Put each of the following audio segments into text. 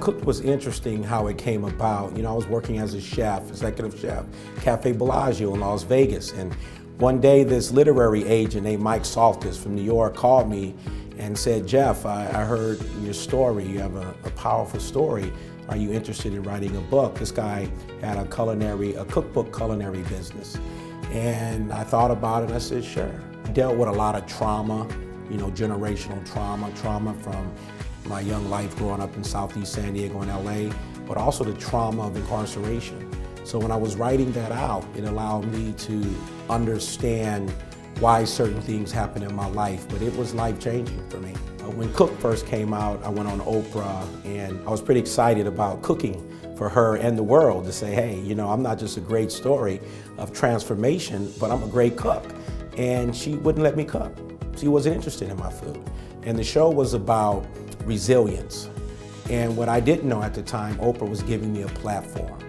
Cooked was interesting how it came about. You know, I was working as a chef, executive chef, Café Bellagio in Las Vegas. And one day this literary agent named Mike Saltis from New York called me and said, Jeff, I heard your story. You have a powerful story. Are you interested in writing a book? This guy had a cookbook culinary business. And I thought about it and I said, sure. Dealt with a lot of trauma, you know, generational trauma from my young life growing up in Southeast San Diego and LA, but also the trauma of incarceration. So when I was writing that out, it allowed me to understand why certain things happened in my life, but it was life-changing for me. When Cook first came out, I went on Oprah, and I was pretty excited about cooking for her and the world to say, hey, you know, I'm not just a great story of transformation, but I'm a great cook. And she wouldn't let me cook. She wasn't interested in my food. And the show was about resilience. And what I didn't know at the time, Oprah was giving me a platform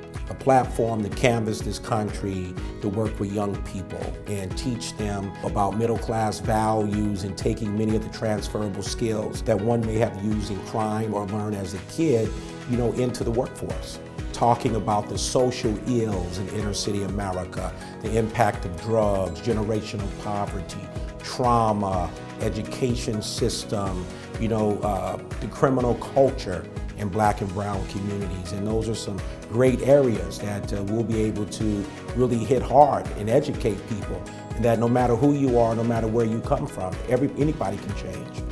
to canvas this country, to work with young people and teach them about middle-class values and taking many of the transferable skills that one may have used in crime or learned as a kid, you know, into the workforce. Talking about the social ills in inner city America, the impact of drugs, generational poverty, trauma, education system, you know, the criminal culture in Black and brown communities. And those are some great areas that we'll be able to really hit hard and educate people, and that no matter who you are, no matter where you come from, anybody can change.